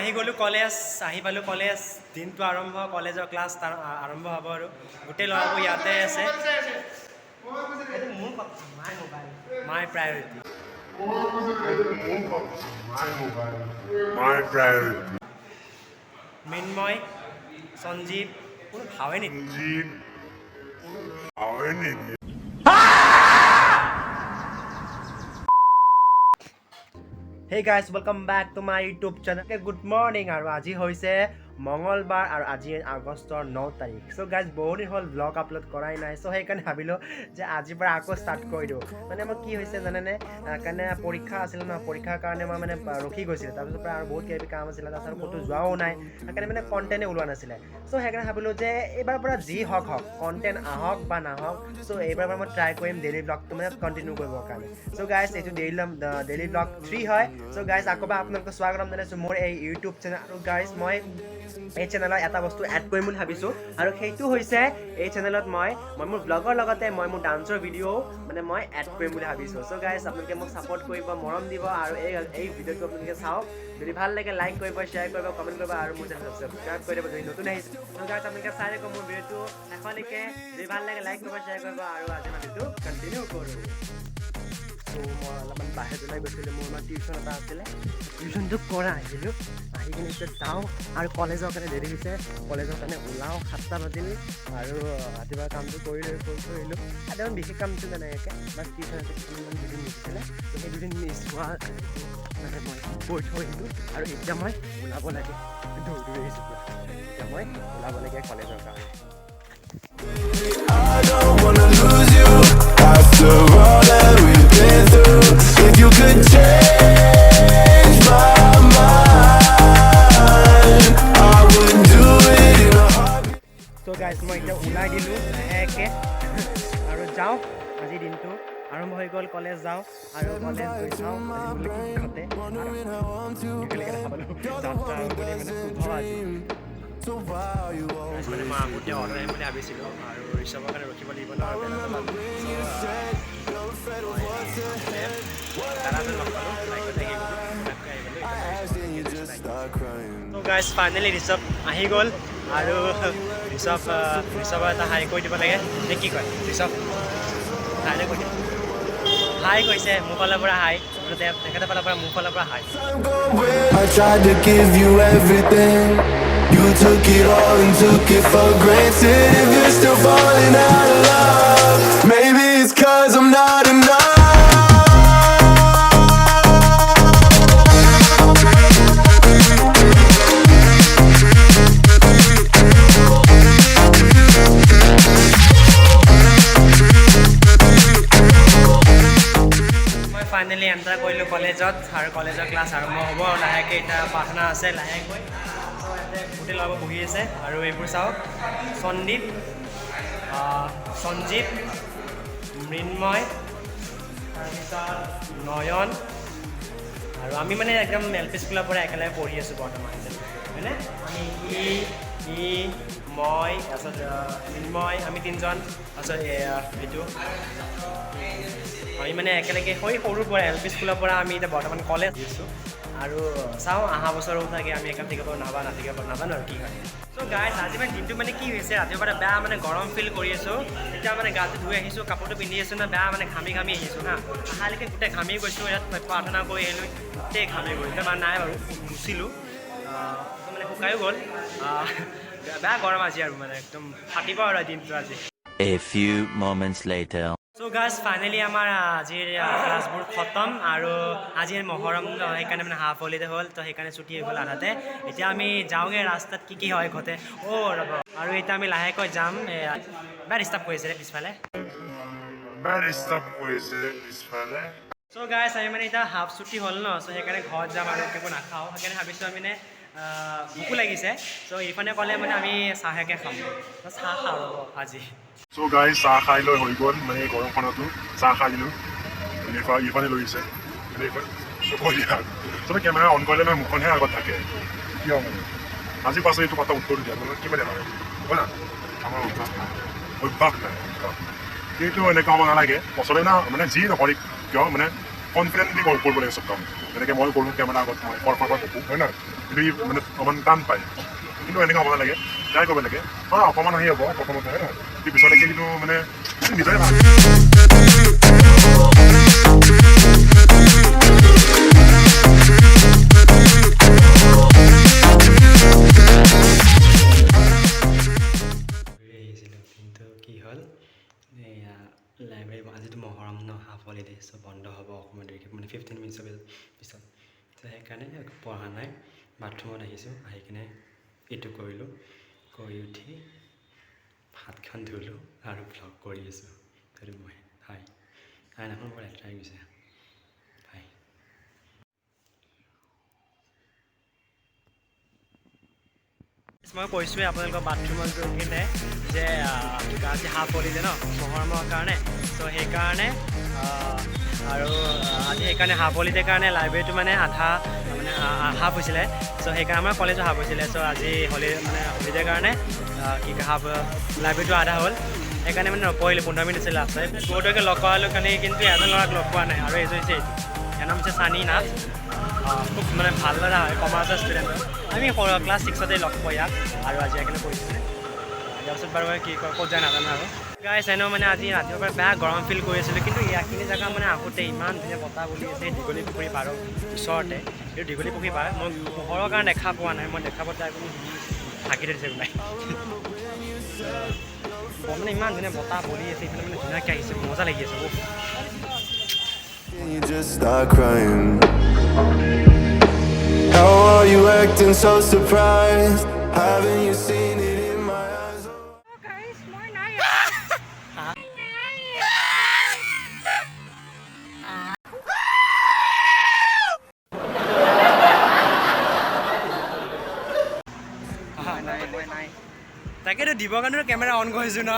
আহি গ'লো কলেজ আহি পালোঁ কলেজ দিনটো আৰম্ভ কলেজৰ ক্লাছ আৰম্ভ হ'ব আৰু গোটেই ল'ৰাবোৰ ইয়াতে আছে মোৰ কথা মাই প্ৰায়ৰিটি মৃন্ময় সঞ্জীৱ কোনো ভাৱে নেকি Hey guys, welcome back to my YouTube channel. Okay, good morning আৰু আজি হৈছে মঙ্গলবাৰ আৰু আজি আগষ্টৰ 9 তাৰিখ সো গাইজ বহুত দিন হ'ল ব্লগ আপলোড কৰাই নাই সো সেইকাৰণে ভাবিলোঁ যে আজিৰ পৰা আকৌ ষ্টাৰ্ট কৰি দিওঁ মানে মোৰ কি হৈছে জানেনে কাৰণে পৰীক্ষা আছিল ন পৰীক্ষাৰ কাৰণে মই মানে ৰখি গৈছিলোঁ তাৰপিছত পৰা আৰু বহুত কিবা কাম আছিলে তাৰপিছত ক'তো যোৱাও নাই সেইকাৰণে মানে কণ্টেণ্টে ওলোৱা নাছিলে সো সেইকাৰণে ভাবিলোঁ যে এইবাৰ পৰা যি হওক কণ্টেণ্ট আহক বা নাহক সো এইবাৰ পৰা মই ট্ৰাই কৰিম ডেইলি ব্লগটো মানে কণ্টিনিউ কৰিবৰ কাৰণে সো গাইজ এইটো ডেইলি ব্লগ 3 হয় সো গাইজ আকৌ বা আপোনালোকক স্বাগতম জনাইছোঁ মোৰ এই ইউটিউব চেনেল আৰু গাইজ মই এই চেনেলত এটা বস্তু এড কৰিম বুলি ভাবিছোঁ আৰু সেইটো হৈছে এই চেনেলত মই মোৰ ব্লগৰ লগতে মই মোৰ ডান্সৰ ভিডিঅ' মানে মই এড কৰিম বুলি ভাবিছোঁ সো গাইজ আপোনালোকে মোক ছাপোৰ্ট কৰিব মৰম দিব আৰু এই ভিডিঅ'টো আপোনালোকে চাওক যদি ভাল লাগে লাইক কৰিব শ্বেয়াৰ কৰিব কমেণ্ট কৰিব আৰু মোৰ চেনেলটো ছাবস্ক্ৰাইব কৰি দিব যদি নতুন আহিছে সো গাইজ আপোনালোকে চাই থাকিব মোৰ ভিডিঅ'টো শেষলৈকে যদি ভাল লাগে লাইক কৰিব শ্বেয়াৰ কৰিব আৰু আজি মই ভিডিঅ'টো কণ্টিনিউ কৰোঁ তো মই অলপমান বাহিৰত ওলাই গৈছিলোঁ মোৰ মানে টিউশ্যন এটা আছিলে টিউশ্যনটো কৰা আহিলোঁ আহি কিনে এতিয়া যাওঁ আৰু কলেজৰ কাৰণে দেৰি হৈছে কলেজৰ কাৰণে ওলাওঁ 7টা বাজিল আৰু ৰাতিপুৱা কামটো কৰি আহিলোঁ আৰু বিশেষ কামটো তেনেকৈ বাছ টিউশ্যন আছে কিছুমান দুদিন নিছিলে তো সেই দুদিন মিছ হোৱা মানে মই কৈ থৈ আহিলোঁ আৰু এতিয়া মই ওলাব লাগে দৌৰি আহিছোঁ এতিয়া মই ওলাব লাগে কলেজৰ কাৰণে I don't wanna lose you after all that we've been through. If you could change my mind, I would do it in a heartbeat. So guys, মই এতিয়া ওলাই দিলোঁ লাহেকৈ আৰু যাওঁ আজি দিনটো আৰম্ভ হৈ গ'ল কলেজ যাওঁ আৰু কলেজ গৈ যাওঁ ঘৰতে মানে মই আগতে অৰ্ডাৰ আহিম বুলি ভাবিছিলোঁ আৰু ৰিচাৰ্ভৰ কাৰণে ৰখিব লাগিব ন গাইজ ফাইনেলি ৰিচাৰ্ভ আহি গ'ল আৰু ৰিচাৰ্ভৰ এটা হাই কৰি দিব লাগে নে কি কয় ৰিচাৰ্ভ হাইলে কৈ দিয়ে হাই কৈছে মোৰ ফালৰ পৰা হাই তেখেতৰ ফালৰ পৰা মোৰ ফালৰ পৰা হাই I tried to give you everything. You took it all and took it for granted. If you're still falling out of love, maybe it's 'cause I'm not enough. Finally enter কৰিলোঁ কলেজত আৰু কলেজৰ ক্লাছ আৰম্ভ হ'ব আৰু লাহেকৈ এতিয়া প্ৰাৰ্থনা আছে লাহেকৈ গোটেই ল'ৰাবোৰ বহি আছে আৰু এইবোৰ চাওক সঞ্জীৱ মৃন্ময় তাৰপিছত নয়ন আৰু আমি মানে একদম LP স্কুলৰ পৰা একেলগে পঢ়ি আছোঁ বৰ্তমান হয়নে আমি মই তাৰপিছত মৃন্ময় আমি তিনিজন তাৰপিছত এইটো আমি মানে একেলগে সৰুৰ পৰা LP স্কুলৰ পৰা আমি এতিয়া বৰ্তমান কলেজ দিছোঁ আৰু চাওঁ অহা বছৰো থাকে আমি একেলগে থাকিব নাজানো আৰু কি হয় চ' গাইজ আজি মানে দিনটো মানে কি হৈছে ৰাতিপুৱাৰ পৰা বেয়া মানে গৰম ফিল কৰি আছোঁ এতিয়া মানে গাটো ধুই আহিছোঁ কাপোৰটো পিন্ধি আছোঁ না বেয়া মানে ঘামি আহিছোঁ হা আহালৈকে গোটেই ঘামি গৈছোঁ ইয়াত প্ৰাৰ্থনা কৰি আহিলোঁ গোটেই ঘামি গ'ল এতিয়া মানে নাই বাৰু মুচিলোঁ মানে শুকায়ো গ'ল বেয়া গৰম আজি আৰু মানে একদম ফাটিব আৰু দিনটো আজি A few moments later. So guys, finally আমাৰ আজিৰ ক্লাছবোৰ খতম আৰু আজি মহৰম সেইকাৰণে মানে হাফ হলিডে হ'ল তো সেইকাৰণে ছুটি হৈ গ'ল আধাতে এতিয়া আমি যাওঁগৈ ৰাস্তাত কি হয় ঘৰতে ৰ'ব আৰু এতিয়া আমি লাহেকৈ যাম বেয়া ডিষ্টাৰ্ব কৰিছে পিছফালে চ' গাইজ আমি মানে এতিয়া হাফ ছুটি হ'ল ন চ' সেইকাৰণে ঘৰত যাম আৰু একো নাখাওঁ সেইকাৰণে ভাবিছোঁ আমি মানে ভোকো লাগিছে চ' এইফালে ক'লে মানে আমি চাহেকে খাম চাহ খাওঁ ৰ'ব আজি So guys, চাহ খাই লৈ হৈ গ'ল মানে গৰমখনতো চাহ খাই দিলোঁ ইফালে লৈছে চবে কেমেৰা অন কৰিলে মানে মুখনহে আগত থাকে কিয় মানে আজি পাছত এইটো কথা উত্তৰ দিয়া মানে কিমানে হয় হয় না আমাৰ অভ্যাস নাই কিন্তু এনেকুৱা হ'ব নালাগে পচলে না মানে যি নকৰি কিয় মানে কনফিডেণ্টলি কৰিব লাগে চব কাম যেনেকৈ মই কৰোঁ কেমেৰা আগত মই ফৰফৰ বকোঁ হয় নহয় কিন্তু ই মানে অকণমান টান পায় কিন্তু এনেকৈ হ'ব নালাগে ট্ৰাই কৰিব লাগে অকণমান আহি হ'ব প্ৰথমতে হয় নহয় কিন্তু পিছলৈকে কিন্তু মানে নিজৰে ভাল লাইব্ৰেৰী আজিতো মহৰম ন হাফ হলিডে চ' বন্ধ হ'ব অকণমান দেৰিকৈ মানে 15 মিনিটছৰ পিছত চ' সেইকাৰণে পঢ়া নাই বাথৰুমত আহিছোঁ আহি কিনে এইটো কৰিলোঁ কৰি উঠি হাতখন ধুলোঁ আৰু ভ্লগ কৰি আছোঁ ধৰি মই হাই আইনাখন বৰ লেতেৰা হৈ গৈছে হাই মই কৈছোঁৱে আপোনালোকৰ বাথৰুমত গৈ কিনে যে আজি হাফ হলিডে ন মহৰমৰ কাৰণে চ' সেইকাৰণে আৰু আজি সেইকাৰণে হাফ হলিডেৰ কাৰণে লাইব্ৰেৰীটো মানে আধা মানে হাফ হৈছিলে চ' সেইকাৰণে আমাৰ কলেজো হাফ হৈছিলে চ' আজি হলিডেৰ কাৰণে কি কয় হাফ লাইব্ৰেৰীটো আধা হ'ল সেইকাৰণে মানে নপঢ়িলোঁ 15 মিনিট আছিলে লাষ্ট টাইম বহুতকে লগ কৰালোঁ কাৰণে কিন্তু এজন ল'ৰাক লগ পোৱা নাই আৰু এইটো হৈছে এইটো ইয়াৰ নাম হৈছে চানী নাথ খুব মানে ভাল লগা হয় কমাৰ্চৰ ষ্টুডেণ্ট হয় আমি ক্লাছ 6তে লগ পোৱা ইয়াক আৰু আজি সেইকাৰণে পঢ়িছিলে তাৰপিছত বাৰু কি কয় ক'ত যায় নাজানো আৰু গাইছ এনেও মানে আজি ৰাতিপুৱাৰ পৰা বেয়া গৰম ফিল কৰি আছিলোঁ কিন্তু ইয়াখিনি জেগা মানে আহোঁতে ইমান ধুনীয়া বতাহ বলি আছে দীঘলী পুখুৰী পাৰৰ ওচৰতে এইটো দীঘলী পুখুৰী পাৰ মই পোহৰৰ কাৰণে দেখা পোৱা নাই মই দেখা পোৱা যায় কোনো ঢাকি দিছে ওলাই মানে ইমান ধুনীয়া বতাহ বলি আছে এইফালে মানে ধুনীয়াকৈ আহিছে মজা লাগি আছে You just start crying. How are you acting so surprised? Haven't you seen it in my eyes? তাকেতো দিবৰ কাৰণে কেমেৰা অন কৰিছোঁ ন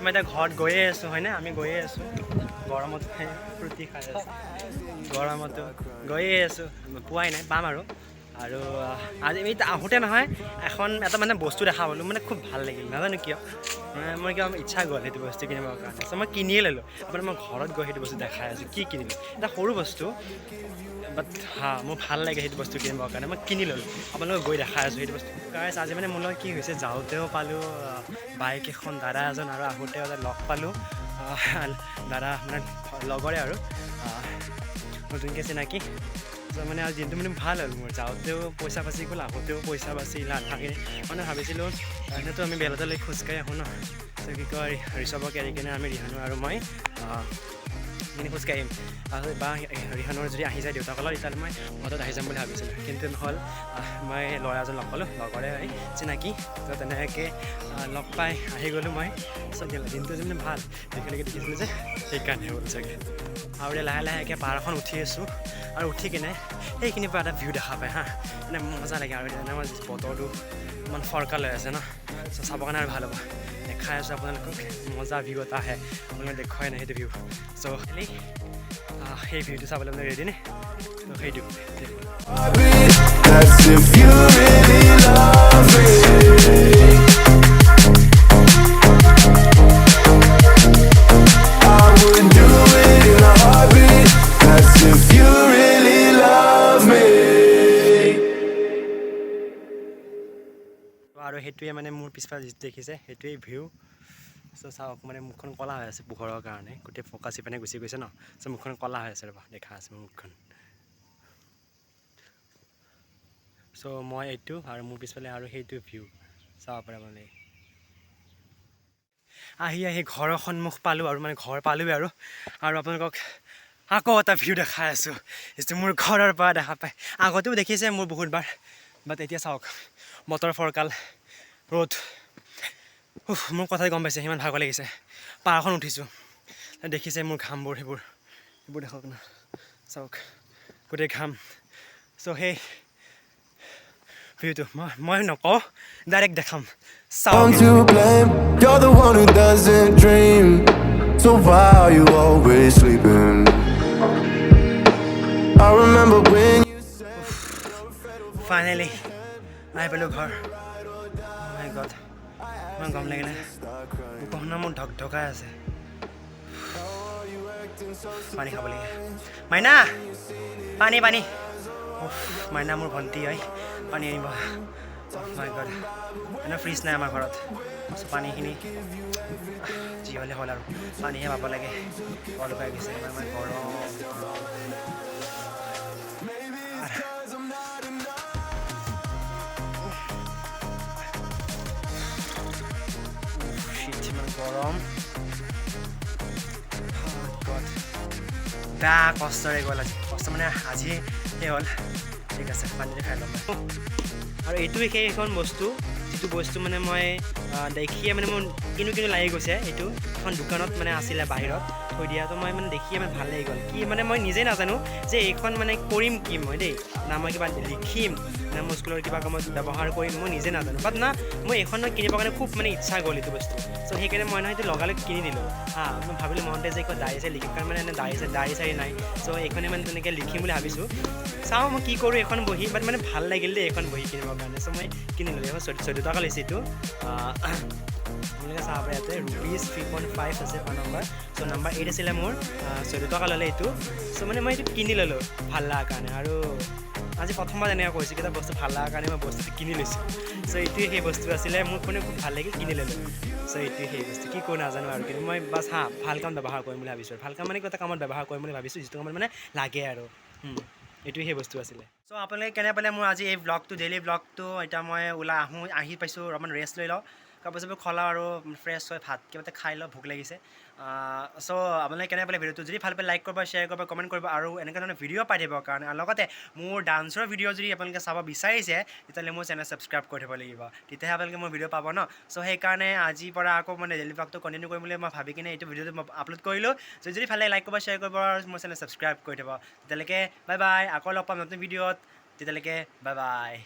মই এতিয়া ঘৰত গৈয়ে আছোঁ হয়নে আমি গৈয়ে আছোঁ গৰমত ফ্ৰুটি খাই আছোঁ গৰমতো গৈয়ে আছোঁ পোৱাই নাই পাম আৰু আজি আহোঁতে নহয় এটা মানে বস্তু দেখা পালোঁ মানে খুব ভাল লাগিল নাজানো কিয় মই কিবা ইচ্ছা গ'ল সেইটো বস্তু কিনিবৰ কাৰণে চ' মই কিনিয়ে ল'লোঁ আপোনাৰ মই ঘৰত গৈ সেইটো বস্তু দেখাই আছোঁ কি কিনিলোঁ এটা সৰু বস্তু বাট মোৰ ভাল লাগে সেইটো বস্তু কিনিবৰ কাৰণে মই কিনি ল'লোঁ আপোনালোকক গৈ দেখাই আছোঁ সেইটো বস্তু গাইছ আজি মানে মোৰ লগত কি হৈছে যাওঁতেও পালোঁ বাইক এখন দাদা এজন আৰু আহোঁতেও লগ পালোঁ দাদা মানে লগৰে আৰু নতুনকৈ চিনাকি চ' মানে আজি দিনটো মানে ভাল হ'ল মোৰ যাওঁতেও পইচা বাচি গ'ল আহোঁতেও পইচা বাচিল আধাখিনি মানে ভাবিছিলোঁ এনেতো আমি বেলতলৈ খোজকাঢ়ি আহোঁ ন চ' কি কয় ঋষভক এৰি কিনে আমি ৰিহানো আৰু মই মানে খোজকাঢ়িম বা ৰিহানৰ যদি আহি যায় দেউতাকলৈ তেতিয়াহ'লে মই ঘৰত আহি যাম বুলি ভাবিছিলোঁ কিন্তু নহ'ল মই ল'ৰা এজন লগ পালোঁ লগৰে চিনাকি ত' তেনেকৈ লগ পাই আহি গ'লোঁ মই চব দিনটো মানে ভাল একেলগে দেখিছিলোঁ যে সেইকাৰণে হ'ল চাগে আৰু লাহে লাহেকৈ পাহাৰখন উঠি আছোঁ আৰু উঠি কিনে সেইখিনিৰ পৰা এটা ভিউ দেখা পায় হা মানে মজা লাগে আৰু এতিয়া আমাৰ বতৰটো ইমান ফৰকা লৈ আছে ন চ' চাবৰ কাৰণে আৰু ভাল হ'ব দেখাই আছোঁ আপোনালোকক মজা ভিউ এটা আহে আপোনালোকে দেখুৱাই নাই সেইটো ভিউ চ' খালি সেই ভিউটো চাবলৈ মানে ৰেডি নে ত' সেইটো That's if you really love me. I would do it in a heartbeat. That's if you really love me. আৰু সেইটোৱে মানে মোৰ পিছফালে যিটো দেখিছে সেইটোৱেই ভিউ চ' চাওক মানে মুখখন ক'লা হৈ আছে পোহৰৰ কাৰণে গোটেই ফকাচ ইপিনে গুচি গৈছে ন চ' মুখখন ক'লা হৈ আছে ৰ'বা দেখা আছে মোৰ মুখখন চ' মই এইটো আৰু মোৰ পিছফালে আৰু সেইটো ভিউ চাব পাৰে মানে আহি ঘৰৰ সন্মুখ পালোঁ আৰু মানে ঘৰ পালোঁৱে আৰু আপোনালোকক আকৌ এটা ভিউ দেখাই আছোঁ যিটো মোৰ ঘৰৰ পৰা দেখা পায় আগতেও দেখিছে মোৰ বহুতবাৰ বাট এতিয়া চাওক বতৰ ফৰকাল ৰ'দ মোৰ কথাই গম পাইছে সিমান ভাগৰ লাগিছে পাহাৰখন উঠিছোঁ দেখিছে মোৰ ঘামবোৰ সেইবোৰ দেখক না চাওক গোটেই ঘাম চ' সেই ভিউটো মই নকওঁ ডাইৰেক্ট দেখাম I'm to blame. You're the one who doesn't dream. So why are you always sleeping? I remember when you said finally আহি পালোঁ ঘৰ মাই গড ইমান গৰম লাগিলে বুকুখনৰ মোৰ ঢক ঢকাই আছে পানী খাব লাগে মাইনা পানী পানী মাইনা মোৰ ভণ্টি হয় পানী আনিব মাই গড মানে ফ্ৰিজ নাই আমাৰ ঘৰত পানীখিনি যি হ'লে হ'ল আৰু পানীহে পাব লাগে অলকাই গৈছে ইমান গৰম ইমান গৰম বেয়া কষ্টৰে গ'ল আজি কষ্ট মানে আজি সেই হ'ল ঠিক আছে পানীটো খাই ল'ম আৰু এইটোৱে সেইখন বস্তু যিটো বস্তু মানে মই দেখিয়ে মানে মোৰ কিনো লাগি গৈছে এইটো এখন দোকানত মানে আছিলে বাহিৰত থৈ দিয়া তো মই মানে দেখিয়ে মানে ভাল লাগি গ'ল কি মানে মই নিজেই নাজানো যে এইখন মানে কৰিম কি মই দেই না মই কিবা লিখিম না মোৰ স্কুলৰ কিবা কামত ব্যৱহাৰ কৰিম মই নিজে নাজানো বাট না মই এইখন কিনিবৰ কাৰণে খুব মানে ইচ্ছা গ'ল এইটো বস্তু চ' সেইকাৰণে মই নহয় এইটো লগালগ কিনি দিলোঁ মই ভাবিলোঁ মনতে যে এইখন ডায়েৰী চাই লিখিম কাৰণ মানে এনে ডায়েৰী চাৰি নাই চ' এইখনে মানে তেনেকৈ লিখিম বুলি ভাবিছোঁ চাওঁ মই কি কৰোঁ এখন বহি বাট মানে ভাল লাগিল দেই এইখন বহি কিনিবৰ কাৰণে চ' মই কিনিলোঁ এইখন 14 টকা লৈছে এইটো আপোনালোকে চাব পাৰে ইয়াতে ৰুপিজ 3.5 আছে পাৰ নম্বৰ চ' নাম্বাৰ 8 আছিলে মোৰ 14 টকা ল'লে এইটো চ' মানে মই এইটো কিনি ল'লোঁ ভাল লগাৰ কাৰণে আৰু আজি প্ৰথমবাৰ এনেকৈ কৈছোঁ কিবা বস্তু ভাল লগাৰ কাৰণে মই বস্তুটো কিনি লৈছোঁ চ' এইটোৱে সেই বস্তু আছিলে মোৰ মানে খুব ভাল লাগিল কিনি ল'লোঁ চ' এইটোৱে সেই বস্তু কি কৰোঁ নাজানো আৰু কিন্তু মই বাছ ভাল কাম ব্যৱহাৰ কৰিম বুলি ভাবিছোঁ ভাল কাম মানে কিবা এটা কামত ব্যৱহাৰ কৰিম বুলি ভাবিছোঁ যিটো কামত মানে লাগে আৰু এইটোৱে সেই বস্তু আছিলে চ' আপোনালোকে কেনে পালে মোৰ আজি এই ব্লগটো ডেইলি ব্লগটো এতিয়া মই আহি পাইছোঁ অলপমান ৰেষ্ট লৈ লওঁ কাপোৰ চাপোৰ খলাওঁ আৰু ফ্ৰেছ হৈ ভাত কিবা এটা খাই লওঁ ভোক লাগিছে চ' আপোনালোকে কেনে পালে ভিডিঅ'টো যদি ভাল পায় লাইক কৰিব শ্বেয়াৰ কৰিব কমেণ্ট কৰিব আৰু এনেকুৱা ধৰণৰ ভিডিঅ' পাই থাকিবৰ কাৰণে আৰু লগতে মোৰ ডান্সৰ ভিডিঅ' যদি আপোনালোকে চাব বিচাৰিছে তেতিয়াহ'লে মোৰ চেনেল ছাবস্ক্ৰাইব কৰি থ'ব লাগিব তেতিয়াহে আপোনালোকে মোৰ ভিডিঅ' পাব ন চ' সেইকাৰণে আজিৰ পৰা আকৌ মানে ডেইলি ব্লগটো কণ্টিনিউ কৰিম বুলি মই ভাবি কিনে এইটো ভিডিঅ'টো মই আপলোড কৰিলোঁ যদি ভাল লাগে লাইক কৰিব শ্বেয়াৰ কৰিব আৰু মোৰ চেনেল ছাবস্ক্ৰাইব কৰি থ'ব তেতিয়ালৈকে বাই বাই আকৌ লগ পাম নতুন ভিডিঅ'ত তেতিয়ালৈকে বাই বাই